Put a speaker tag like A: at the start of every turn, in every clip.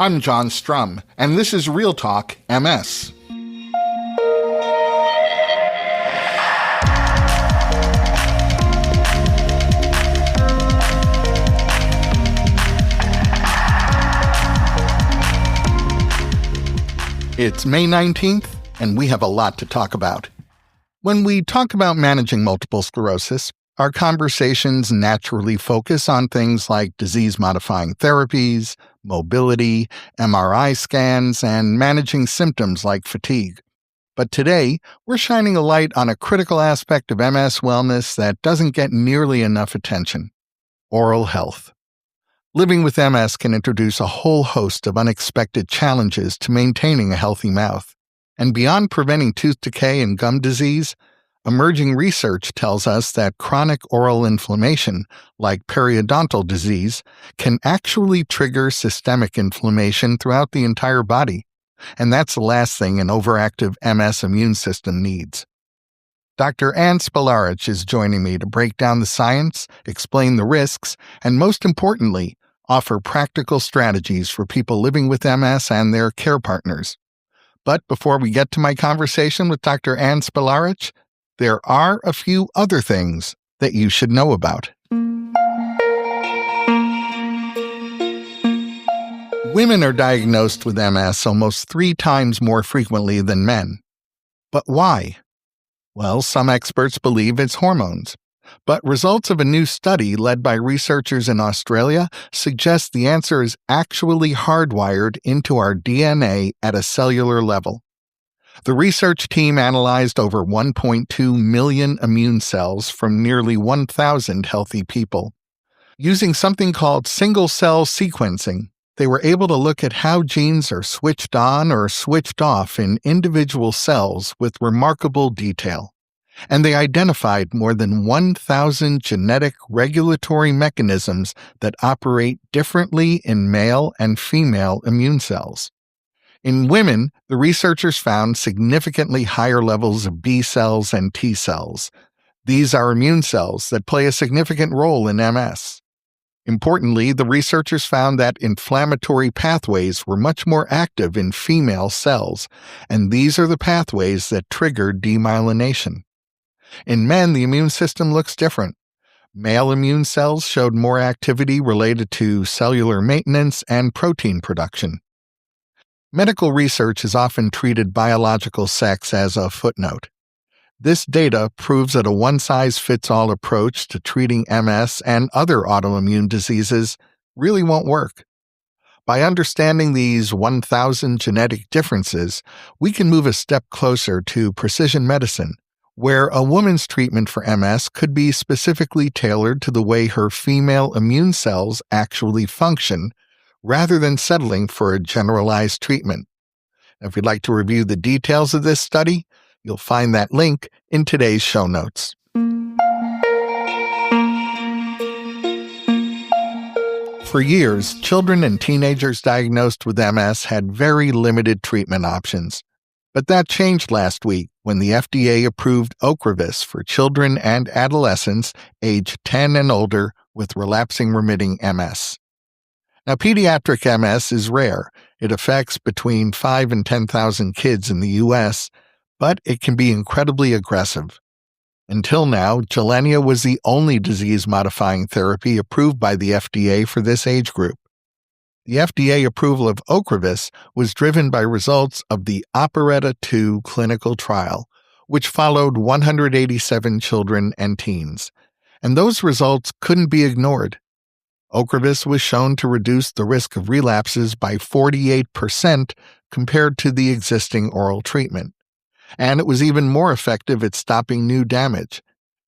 A: I'm John Strum, and this is Real Talk MS. It's May 19th, and we have a lot to talk about. When we talk about managing multiple sclerosis, our conversations naturally focus on things like disease-modifying therapies, mobility, MRI scans, and managing symptoms like fatigue. But today, we're shining a light on a critical aspect of MS wellness that doesn't get nearly enough attention: oral health. Living with MS can introduce a whole host of unexpected challenges to maintaining a healthy mouth. And beyond preventing tooth decay and gum disease, emerging research tells us that chronic oral inflammation, like periodontal disease, can actually trigger systemic inflammation throughout the entire body. And that's the last thing an overactive MS immune system needs. Dr. Spolarich is joining me to break down the science, explain the risks, and most importantly, offer practical strategies for people living with MS and their care partners. But before we get to my conversation with Dr. Spolarich, there are a few other things that you should know about. Women are diagnosed with MS almost 3 times more frequently than men. But why? Well, some experts believe it's hormones. But results of a new study led by researchers in Australia suggest the answer is actually hardwired into our DNA at a cellular level. The research team analyzed over 1.2 million immune cells from nearly 1,000 healthy people. Using something called single-cell sequencing, they were able to look at how genes are switched on or switched off in individual cells with remarkable detail. And they identified more than 1,000 genetic regulatory mechanisms that operate differently in male and female immune cells. In women, the researchers found significantly higher levels of B cells and T cells. These are immune cells that play a significant role in MS. Importantly, the researchers found that inflammatory pathways were much more active in female cells, and these are the pathways that trigger demyelination. In men, the immune system looks different. Male immune cells showed more activity related to cellular maintenance and protein production. Medical research has often treated biological sex as a footnote. This data proves that a one-size-fits-all approach to treating MS and other autoimmune diseases really won't work. By understanding these 1,000 genetic differences, we can move a step closer to precision medicine, where a woman's treatment for MS could be specifically tailored to the way her female immune cells actually function, rather than settling for a generalized treatment. If you'd like to review the details of this study, you'll find that link in today's show notes. For years, children and teenagers diagnosed with MS had very limited treatment options. But that changed last week when the FDA approved Ocrevus for children and adolescents aged 10 and older with relapsing remitting MS. Now, pediatric MS is rare. It affects between 5,000 and 10,000 kids in the U.S., but it can be incredibly aggressive. Until now, Gilenya was the only disease-modifying therapy approved by the FDA for this age group. The FDA approval of Ocrevus was driven by results of the Operetta 2 clinical trial, which followed 187 children and teens. And those results couldn't be ignored. Ocrevus was shown to reduce the risk of relapses by 48% compared to the existing oral treatment. And it was even more effective at stopping new damage.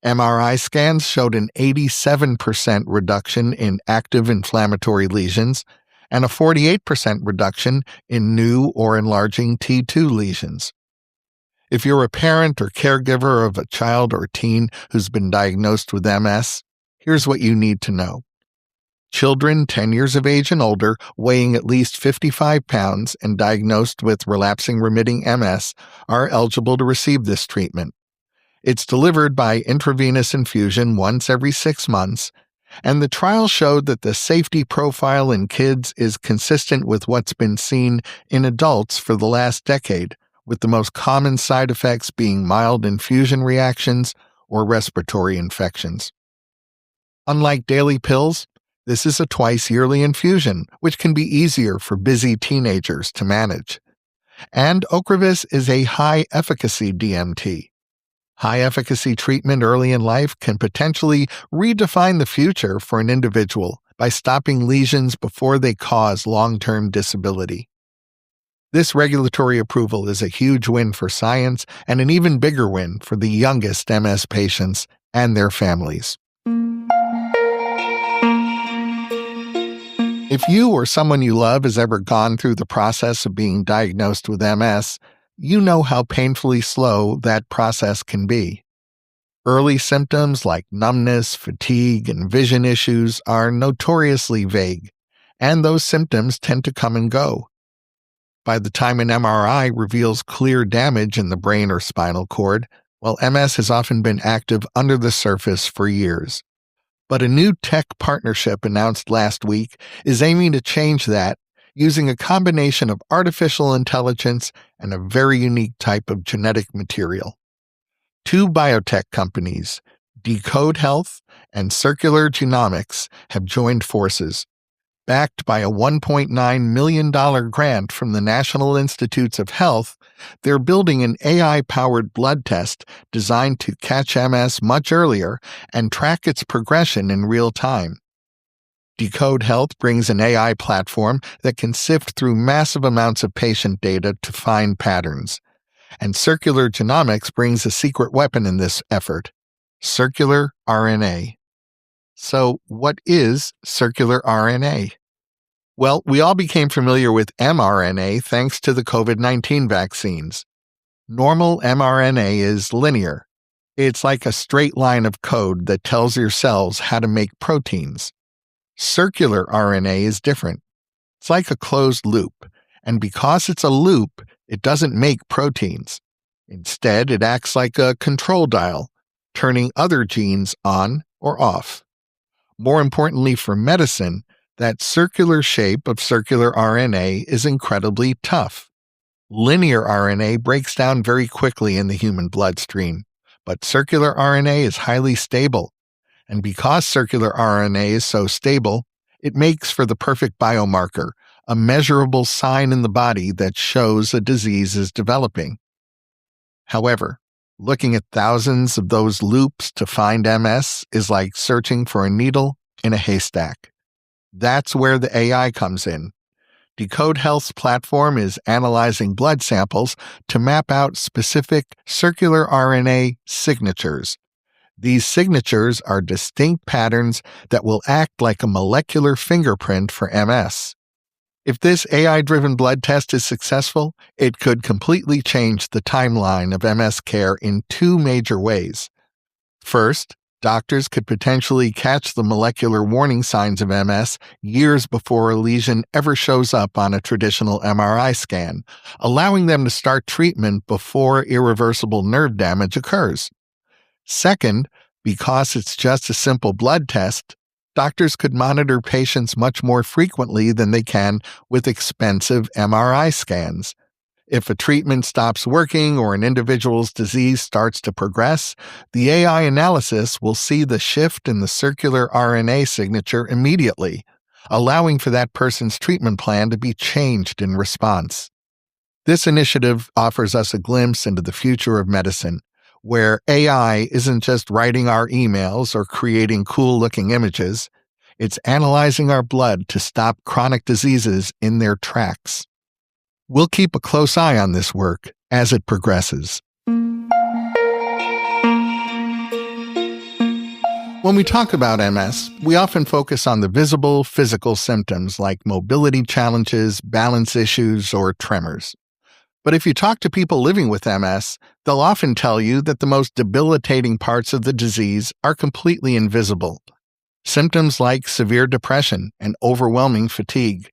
A: MRI scans showed an 87% reduction in active inflammatory lesions and a 48% reduction in new or enlarging T2 lesions. If you're a parent or caregiver of a child or teen who's been diagnosed with MS, here's what you need to know. Children 10 years of age and older weighing at least 55 pounds and diagnosed with relapsing remitting MS are eligible to receive this treatment. It's delivered by intravenous infusion once every 6 months, And the trial showed that the safety profile in kids is consistent with what's been seen in adults for the last decade, with the most common side effects being mild infusion reactions or respiratory infections. Unlike daily pills, this is a twice-yearly infusion, which can be easier for busy teenagers to manage. And Ocrevus is a high-efficacy DMT. High-efficacy treatment early in life can potentially redefine the future for an individual by stopping lesions before they cause long-term disability. This regulatory approval is a huge win for science and an even bigger win for the youngest MS patients and their families. If you or someone you love has ever gone through the process of being diagnosed with MS, you know how painfully slow that process can be. Early symptoms like numbness, fatigue, and vision issues are notoriously vague, and those symptoms tend to come and go. By the time an MRI reveals clear damage in the brain or spinal cord, MS has often been active under the surface for years. But a new tech partnership announced last week is aiming to change that using a combination of artificial intelligence and a very unique type of genetic material. Two biotech companies, Decode Health and Circular Genomics, have joined forces. Backed by a $1.9 million grant from the National Institutes of Health, they're building an AI-powered blood test designed to catch MS much earlier and track its progression in real time. Decode Health brings an AI platform that can sift through massive amounts of patient data to find patterns. And Circular Genomics brings a secret weapon in this effort: circular RNA. So, what is circular RNA? Well, we all became familiar with mRNA thanks to the COVID-19 vaccines. Normal mRNA is linear. It's like a straight line of code that tells your cells how to make proteins. Circular RNA is different. It's like a closed loop, and because it's a loop, it doesn't make proteins. Instead, it acts like a control dial, turning other genes on or off. More importantly for medicine, that circular shape of circular RNA is incredibly tough. Linear RNA breaks down very quickly in the human bloodstream, but circular RNA is highly stable. And because circular RNA is so stable, it makes for the perfect biomarker, a measurable sign in the body that shows a disease is developing. However, looking at thousands of those loops to find MS is like searching for a needle in a haystack. That's where the AI comes in. Decode Health's platform is analyzing blood samples to map out specific circular RNA signatures. These signatures are distinct patterns that will act like a molecular fingerprint for MS. If this AI-driven blood test is successful, it could completely change the timeline of MS care in two major ways. First, doctors could potentially catch the molecular warning signs of MS years before a lesion ever shows up on a traditional MRI scan, allowing them to start treatment before irreversible nerve damage occurs. Second, because it's just a simple blood test, doctors could monitor patients much more frequently than they can with expensive MRI scans. If a treatment stops working or an individual's disease starts to progress, the AI analysis will see the shift in the circular RNA signature immediately, allowing for that person's treatment plan to be changed in response. This initiative offers us a glimpse into the future of medicine, where AI isn't just writing our emails or creating cool-looking images, it's analyzing our blood to stop chronic diseases in their tracks. We'll keep a close eye on this work as it progresses. When we talk about MS, we often focus on the visible physical symptoms like mobility challenges, balance issues, or tremors. But if you talk to people living with MS, they'll often tell you that the most debilitating parts of the disease are completely invisible. Symptoms like severe depression and overwhelming fatigue.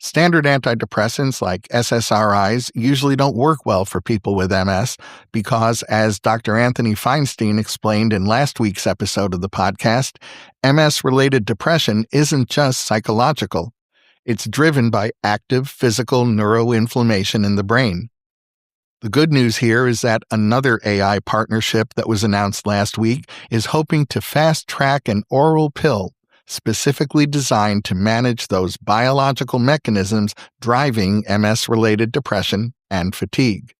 A: Standard antidepressants like SSRIs usually don't work well for people with MS because, as Dr. Anthony Feinstein explained in last week's episode of the podcast, MS-related depression isn't just psychological. It's driven by active physical neuroinflammation in the brain. The good news here is that another AI partnership that was announced last week is hoping to fast-track an oral pill specifically designed to manage those biological mechanisms driving MS-related depression and fatigue.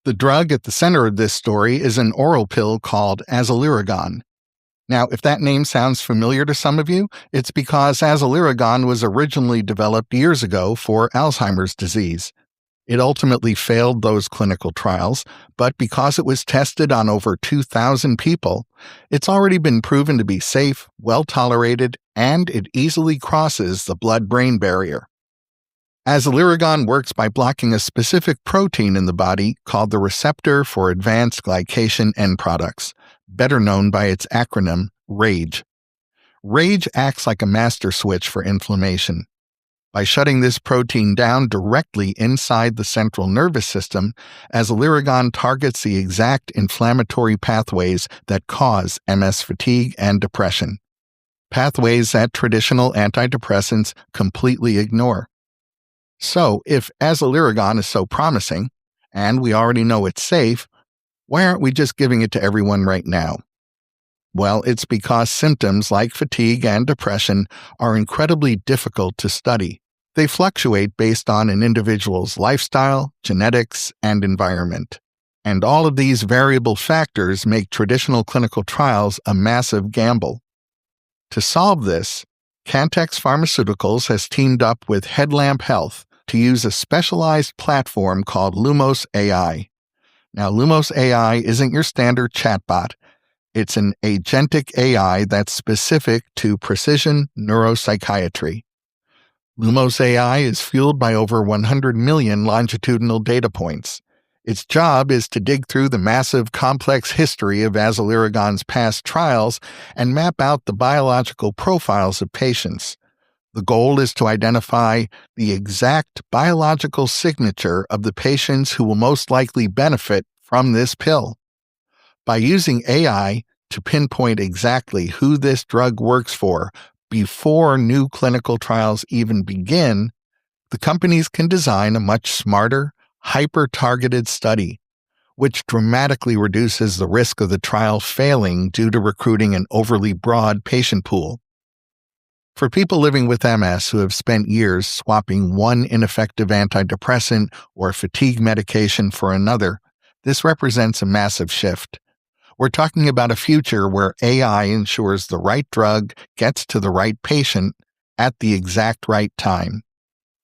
A: The drug at the center of this story is an oral pill called azaliragon. Now, if that name sounds familiar to some of you, it's because azaliragon was originally developed years ago for Alzheimer's disease. It ultimately failed those clinical trials, but because it was tested on over 2,000 people, it's already been proven to be safe, well-tolerated, and it easily crosses the blood-brain barrier. Azaliragon works by blocking a specific protein in the body called the receptor for advanced glycation end products, better known by its acronym RAGE. RAGE acts like a master switch for inflammation. By shutting this protein down directly inside the central nervous system, azaliragon targets the exact inflammatory pathways that cause MS fatigue and depression, pathways that traditional antidepressants completely ignore. So, if azaliragon is so promising, and we already know it's safe, why aren't we just giving it to everyone right now? Well, it's because symptoms like fatigue and depression are incredibly difficult to study. They fluctuate based on an individual's lifestyle, genetics, and environment. And all of these variable factors make traditional clinical trials a massive gamble. To solve this, Cantex Pharmaceuticals has teamed up with Headlamp Health to use a specialized platform called Lumos AI. Now, Lumos AI isn't your standard chatbot. It's an agentic AI that's specific to precision neuropsychiatry. Lumos AI is fueled by over 100 million longitudinal data points. Its job is to dig through the massive, complex history of azaliragon's past trials and map out the biological profiles of patients. The goal is to identify the exact biological signature of the patients who will most likely benefit from this pill. By using AI to pinpoint exactly who this drug works for before new clinical trials even begin, the companies can design a much smarter, hyper-targeted study, which dramatically reduces the risk of the trial failing due to recruiting an overly broad patient pool. For people living with MS who have spent years swapping one ineffective antidepressant or fatigue medication for another, this represents a massive shift. We're talking about a future where AI ensures the right drug gets to the right patient at the exact right time.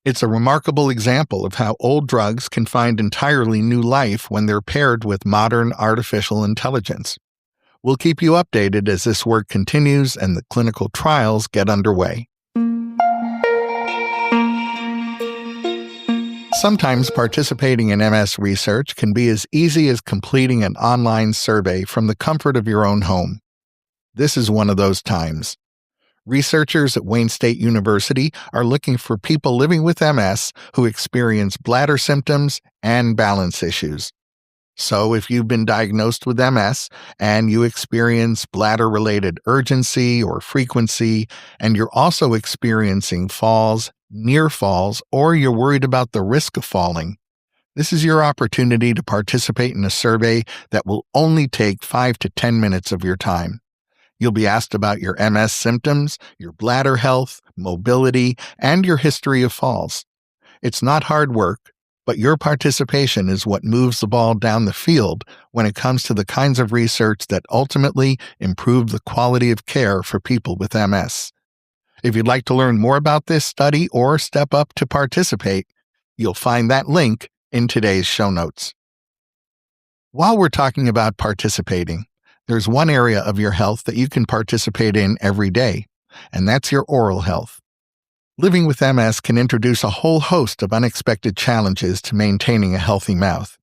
A: It's a remarkable example of how old drugs can find entirely new life when they're paired with modern artificial intelligence. We'll keep you updated as this work continues and the clinical trials get underway. Sometimes participating in MS research can be as easy as completing an online survey from the comfort of your own home. This is one of those times. Researchers at Wayne State University are looking for people living with MS who experience bladder symptoms and balance issues. So if you've been diagnosed with MS and you experience bladder-related urgency or frequency, and you're also experiencing falls, near falls, or you're worried about the risk of falling, this is your opportunity to participate in a survey that will only take 5 to 10 minutes of your time. You'll be asked about your MS symptoms, your bladder health, mobility, and your history of falls. It's not hard work, but your participation is what moves the ball down the field when it comes to the kinds of research that ultimately improve the quality of care for people with MS. If you'd like to learn more about this study or step up to participate, you'll find that link in today's show notes. While we're talking about participating, there's one area of your health that you can participate in every day, and that's your oral health. Living with MS can introduce a whole host of unexpected challenges to maintaining a healthy mouth.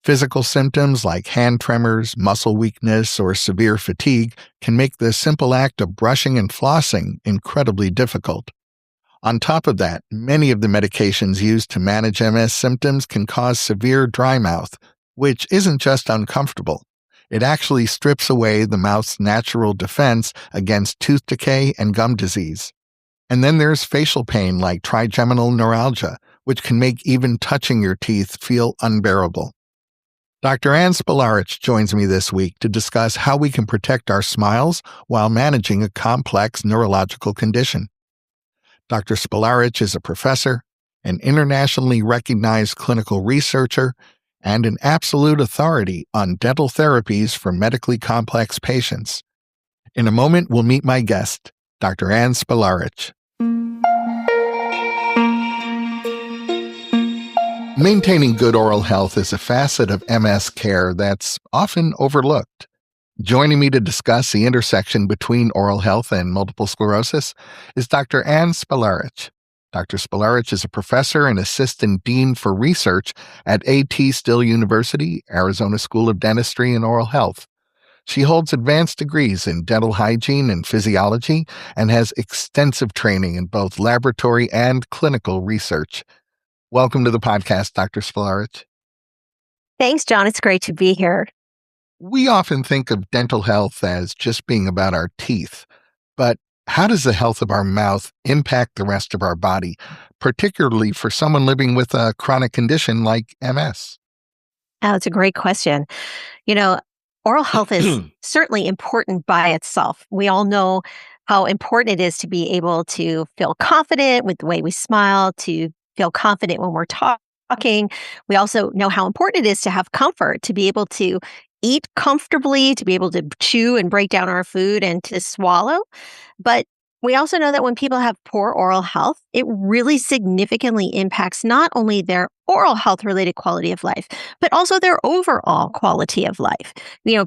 A: Physical symptoms like hand tremors, muscle weakness, or severe fatigue can make the simple act of brushing and flossing incredibly difficult. On top of that, many of the medications used to manage MS symptoms can cause severe dry mouth, which isn't just uncomfortable. It actually strips away the mouth's natural defense against tooth decay and gum disease. And then there's facial pain like trigeminal neuralgia, which can make even touching your teeth feel unbearable. Dr. Ann Spolarich joins me this week to discuss how we can protect our smiles while managing a complex neurological condition. Dr. Spolarich is a professor, an internationally recognized clinical researcher, and an absolute authority on dental therapies for medically complex patients. In a moment, we'll meet my guest, Dr. Ann Spolarich. Maintaining good oral health is a facet of MS care that's often overlooked. Joining me to discuss the intersection between oral health and multiple sclerosis is Dr. Ann Spolarich. Dr. Spolarich is a professor and assistant dean for research at A.T. Still University, Arizona School of Dentistry and Oral Health. She holds advanced degrees in dental hygiene and physiology and has extensive training in both laboratory and clinical research. Welcome to the podcast, Dr. Spolarich.
B: Thanks, John. It's great to be here.
A: We often think of dental health as just being about our teeth, but how does the health of our mouth impact the rest of our body, particularly for someone living with a chronic condition like MS?
B: Oh, that's a great question. You know, oral health is certainly important by itself. We all know how important it is to be able to feel confident with the way we smile, to feel confident when we're talking. We also know how important it is to have comfort, to be able to eat comfortably, to be able to chew and break down our food and to swallow. But we also know that when people have poor oral health, it really significantly impacts not only their oral health related quality of life, but also their overall quality of life.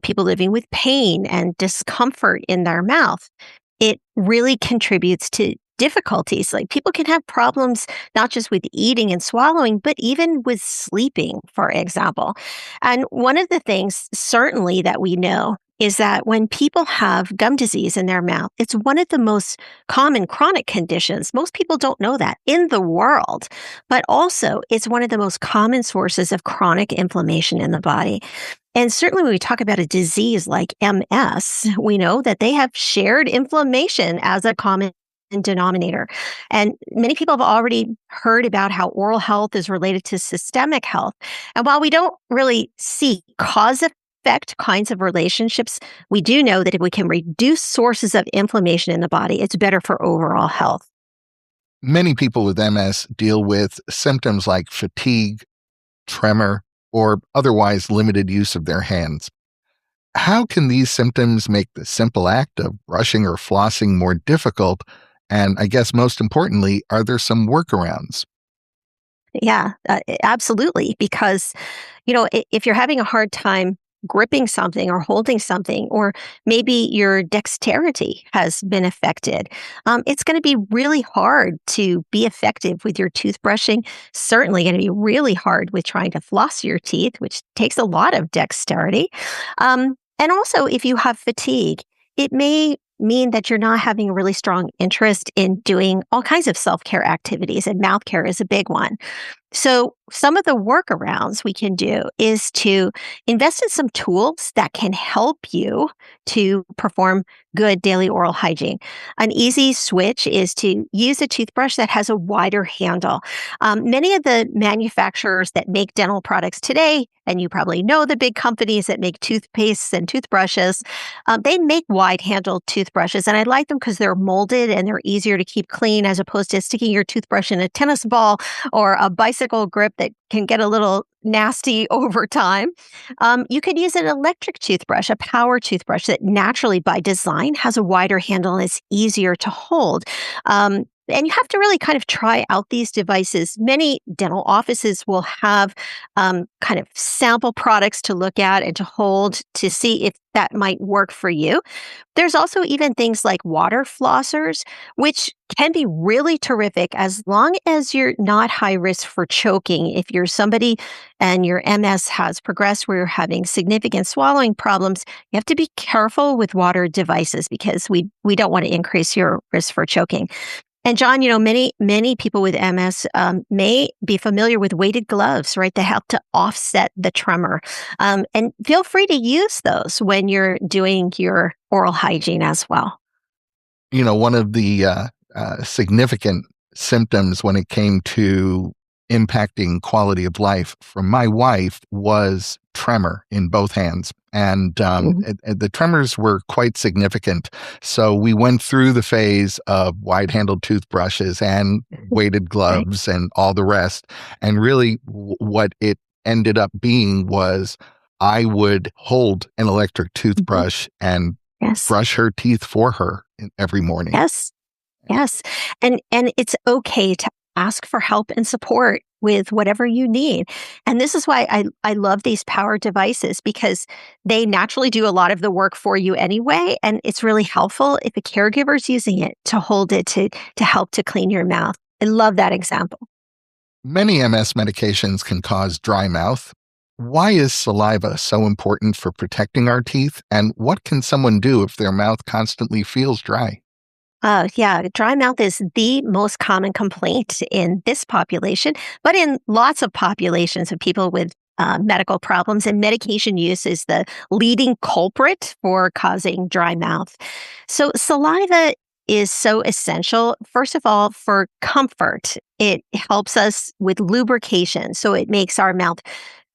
B: People living with pain and discomfort in their mouth. It really contributes to difficulties. Like people can have problems not just with eating and swallowing, but even with sleeping, for example. And one of the things certainly that we know is that when people have gum disease in their mouth, it's one of the most common chronic conditions. Most people don't know that in the world, but also it's one of the most common sources of chronic inflammation in the body. And certainly when we talk about a disease like MS, we know that they have shared inflammation as a common denominator. And many people have already heard about how oral health is related to systemic health. And while we don't really see cause effect kinds of relationships, we do know that if we can reduce sources of inflammation in the body, it's better for overall health.
A: Many people with MS deal with symptoms like fatigue, tremor, or otherwise limited use of their hands. How can these symptoms make the simple act of brushing or flossing more difficult? And I guess most importantly, are there some workarounds?
B: Yeah, absolutely. Because, if you're having a hard time gripping something or holding something, or maybe your dexterity has been affected, it's going to be really hard to be effective with your toothbrushing. Certainly going to be really hard with trying to floss your teeth, which takes a lot of dexterity. And also, if you have fatigue, it may mean that you're not having a really strong interest in doing all kinds of self-care activities, and mouth care is a big one. So some of the workarounds we can do is to invest in some tools that can help you to perform good daily oral hygiene. An easy switch is to use a toothbrush that has a wider handle. Many of the manufacturers that make dental products today, and you probably know the big companies that make toothpastes and toothbrushes, they make wide-handled toothbrushes, and I like them because they're molded and they're easier to keep clean as opposed to sticking your toothbrush in a tennis ball or a bicycle grip that can get a little nasty over time. You could use an electric toothbrush, a power toothbrush that naturally by design has a wider handle and is easier to hold. And you have to really kind of try out these devices. Many dental offices will have kind of sample products to look at and to hold to see if that might work for you. There's also even things like water flossers, which can be really terrific as long as you're not high risk for choking. If you're somebody and your MS has progressed where you're having significant swallowing problems, you have to be careful with water devices because we don't want to increase your risk for choking. And John, many people with MS may be familiar with weighted gloves, right? That help to offset the tremor. And feel free to use those when you're doing your oral hygiene as well.
A: One of the significant symptoms when it came to impacting quality of life from my wife was tremor in both hands. And
B: Mhm.
A: the tremors were quite significant. So we went through the phase of wide handled toothbrushes and weighted
B: Right.
A: gloves and all the rest. And really, what it ended up being was I would hold an electric
B: Mhm.
A: toothbrush and
B: Yes.
A: brush her teeth for her every morning.
B: Yes. Yes. And it's okay to ask for help and support with whatever you need. And this is why I love these power devices because they naturally do a lot of the work for you anyway. And it's really helpful if a caregiver's using it to hold it to help to clean your mouth. I love that example.
A: Many MS medications can cause dry mouth. Why is saliva so important for protecting our teeth? And what can someone do if their mouth constantly feels dry?
B: Yeah, dry mouth is the most common complaint in this population, but in lots of populations of people with medical problems, and medication use is the leading culprit for causing dry mouth. So, saliva is so essential, first of all, for comfort. It helps us with lubrication, so it makes our mouth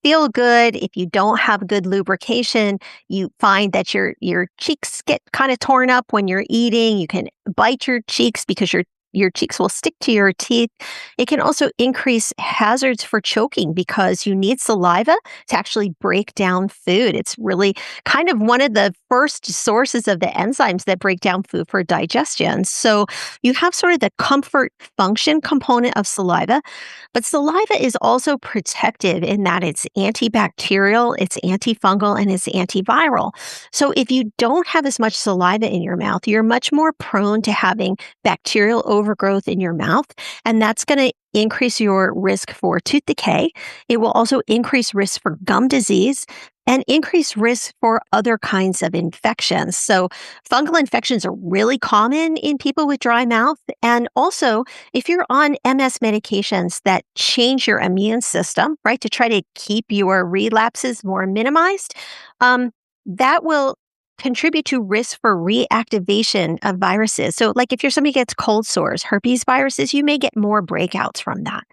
B: feel good. If you don't have good lubrication, you find that your cheeks get kind of torn up when you're eating. You can bite your cheeks because your cheeks will stick to your teeth. It can also increase hazards for choking because you need saliva to actually break down food. It's really kind of one of the first sources of the enzymes that break down food for digestion. So you have sort of the comfort function component of saliva, but saliva is also protective in that it's antibacterial, it's antifungal, and it's antiviral. So if you don't have as much saliva in your mouth, you're much more prone to having bacterial overgrowth in your mouth, and that's going to increase your risk for tooth decay. It will also increase risk for gum disease and increase risk for other kinds of infections. So, fungal infections are really common in people with dry mouth. And also, if you're on MS medications that change your immune system, right, to try to keep your relapses more minimized, um, that will contribute to risk for reactivation of viruses. So, like if you're somebody who gets cold sores, herpes viruses, you may get more breakouts from that.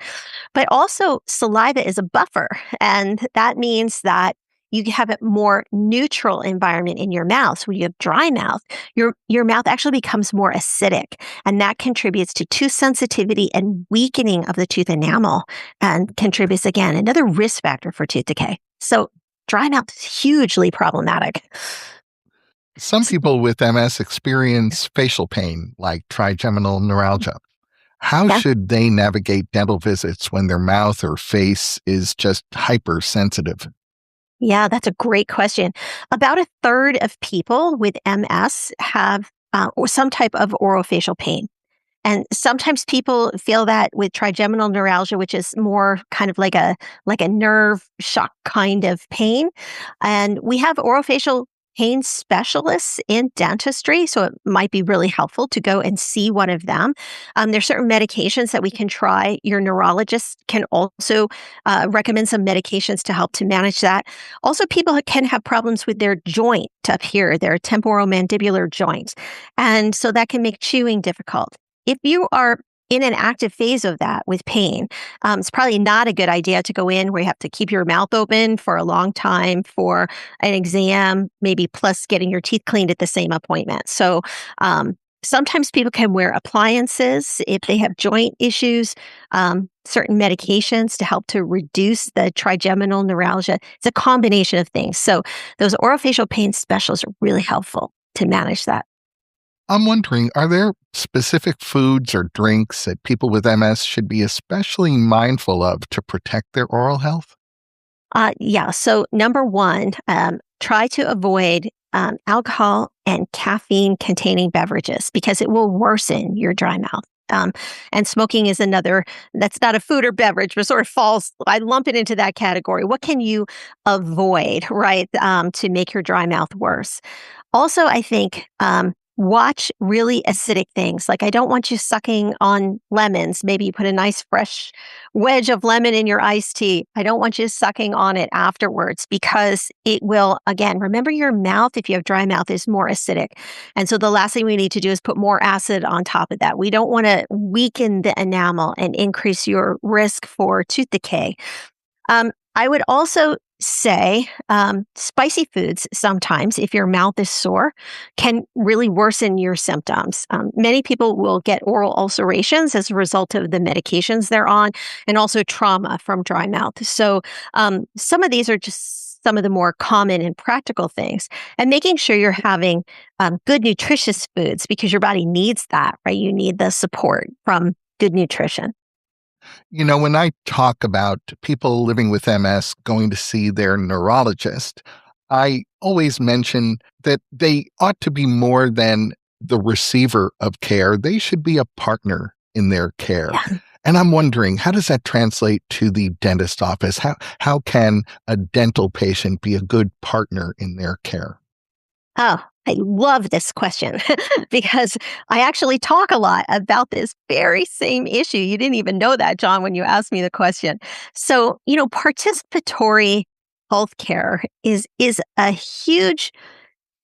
B: But also, saliva is a buffer, and that means that you have a more neutral environment in your mouth. So when you have dry mouth, your mouth actually becomes more acidic, and that contributes to tooth sensitivity and weakening of the tooth enamel, and contributes again another risk factor for tooth decay. So dry mouth is hugely problematic.
A: Some
B: S-
A: people with MS experience facial pain, like trigeminal neuralgia. How
B: Yeah.
A: should they navigate dental visits when their mouth or face is just hypersensitive?
B: Yeah, that's a great question. About a third of people with MS have or some type of orofacial pain. And sometimes people feel that with trigeminal neuralgia, which is more kind of like a nerve shock kind of pain. And we have orofacial pain specialists in dentistry, so it might be really helpful to go and see one of them. There's certain medications that we can try. Your neurologist can also recommend some medications to help to manage that. Also, people can have problems with their joint up here, their temporomandibular joint, and so that can make chewing difficult. If you are in an active phase of that with pain, it's probably not a good idea to go in where you have to keep your mouth open for a long time for an exam, maybe plus getting your teeth cleaned at the same appointment. So, sometimes people can wear appliances if they have joint issues, certain medications to help to reduce the trigeminal neuralgia. It's a combination of things. So, those orofacial pain specialists are really helpful to manage that.
A: I'm wondering, are there specific foods or drinks that people with MS should be especially mindful of to protect their oral health?
B: Yeah. So, number one, try to avoid alcohol and caffeine containing beverages because it will worsen your dry mouth. And smoking is another, that's not a food or beverage, but sort of falls, I lump it into that category. What can you avoid, right, to make your dry mouth worse? Also, I think watch really acidic things. Like, I don't want you sucking on lemons. Maybe you put a nice fresh wedge of lemon in your iced tea. I don't want you sucking on it afterwards because it will, again, remember your mouth, if you have dry mouth, is more acidic. And so the last thing we need to do is put more acid on top of that. We don't want to weaken the enamel and increase your risk for tooth decay. I would also say spicy foods sometimes, if your mouth is sore, can really worsen your symptoms. Many people will get oral ulcerations as a result of the medications they're on, and also trauma from dry mouth. So some of these are just some of the more common and practical things. And making sure you're having good nutritious foods, because your body needs that, right? You need the support from good nutrition.
A: When I talk about people living with MS going to see their neurologist, I always mention that they ought to be more than the receiver of care. They should be a partner in their care.
B: Yeah.
A: And I'm wondering, how does that translate to the dentist office? How can a dental patient be a good partner in their care?
B: Oh, I love this question because I actually talk a lot about this very same issue. You didn't even know that, John, when you asked me the question. So, participatory healthcare is a huge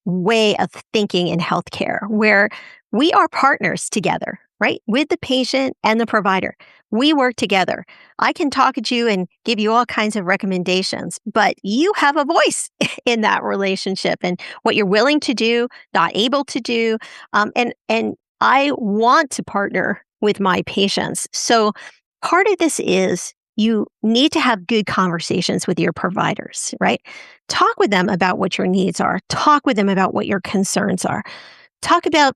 B: way of thinking in healthcare where we are partners together, right? With the patient and the provider. We work together. I can talk at you and give you all kinds of recommendations, but you have a voice in that relationship and what you're willing to do, not able to do. And I want to partner with my patients. So part of this is you need to have good conversations with your providers, right? Talk with them about what your needs are. Talk with them about what your concerns are. Talk about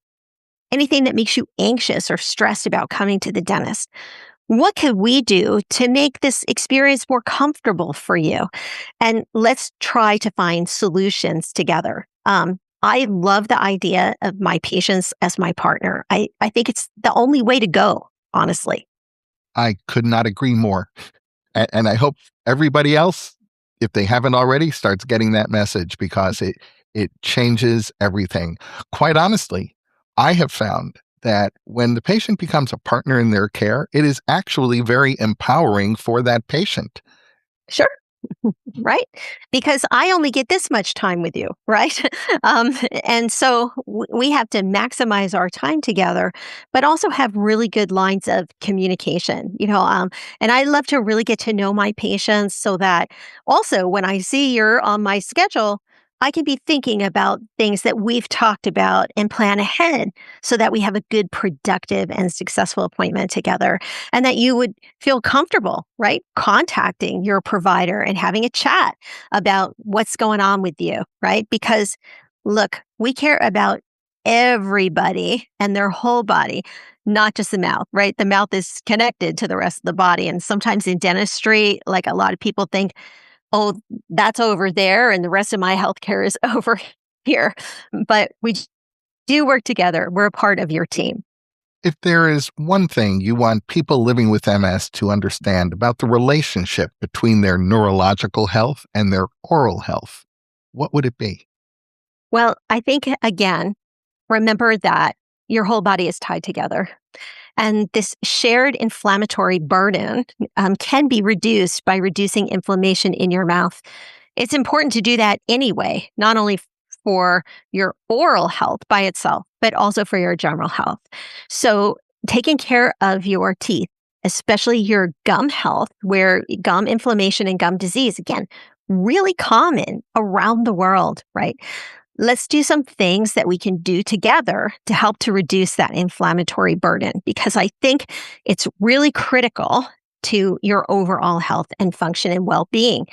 B: anything that makes you anxious or stressed about coming to the dentist. What could we do to make this experience more comfortable for you? And let's try to find solutions together. I love the idea of my patients as my partner. I think it's the only way to go, honestly.
A: I could not agree more. And I hope everybody else, if they haven't already, starts getting that message because it changes everything. Quite honestly, I have found that when the patient becomes a partner in their care, it is actually very empowering for that patient.
B: Sure. Right? Because I only get this much time with you, right? And so we have to maximize our time together, but also have really good lines of communication, and I love to really get to know my patients so that also when I see you're on my schedule, I can be thinking about things that we've talked about and plan ahead so that we have a good, productive, and successful appointment together. And that you would feel comfortable, right? Contacting your provider and having a chat about what's going on with you, right? Because look, we care about everybody and their whole body, not just the mouth, right? The mouth is connected to the rest of the body. And sometimes in dentistry, like a lot of people think, oh, that's over there and the rest of my healthcare is over here. But we do work together. We're a part of your team.
A: If there is one thing you want people living with MS to understand about the relationship between their neurological health and their oral health, what would it be?
B: Well, I think, again, remember that your whole body is tied together. And this shared inflammatory burden can be reduced by reducing inflammation in your mouth. It's important to do that anyway, not only for your oral health by itself, but also for your general health. So, taking care of your teeth, especially your gum health, where gum inflammation and gum disease, again, really common around the world, right? Let's do some things that we can do together to help to reduce that inflammatory burden, because I think it's really critical to your overall health and function and well-being.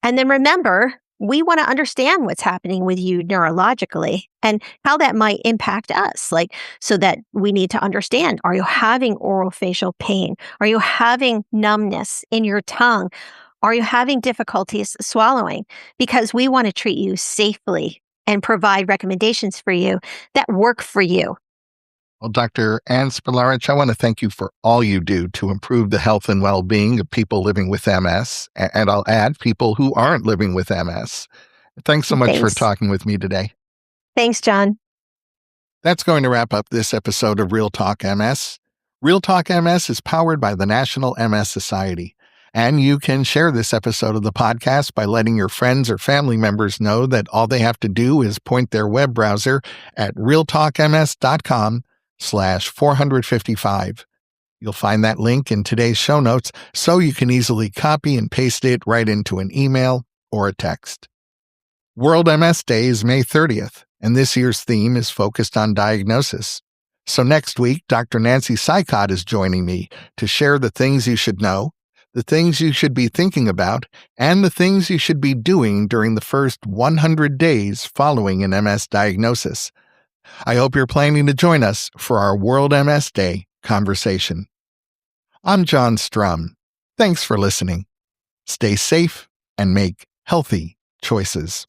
B: And then remember, we want to understand what's happening with you neurologically and how that might impact us. So that we need to understand, are you having oral facial pain? Are you having numbness in your tongue? Are you having difficulties swallowing? Because we want to treat you safely and provide recommendations for you that work for you.
A: Well, Dr. Ann Spolarich, I want to thank you for all you do to improve the health and well-being of people living with MS, and I'll add people who aren't living with MS. Thanks so much for
B: Thanks.
A: talking with me today.
B: Thanks, John.
A: That's going to wrap up this episode of Real Talk MS. Real Talk MS is powered by the National MS Society. And you can share this episode of the podcast by letting your friends or family members know that all they have to do is point their web browser at realtalkms.com/455. You'll find that link in today's show notes so you can easily copy and paste it right into an email or a text. World MS Day is May 30th, and this year's theme is focused on diagnosis. So next week, Dr. Nancy Sykott is joining me to share the things you should know, the things you should be thinking about, and the things you should be doing during the first 100 days following an MS diagnosis. I hope you're planning to join us for our World MS Day conversation. I'm John Strum. Thanks for listening. Stay safe and make healthy choices.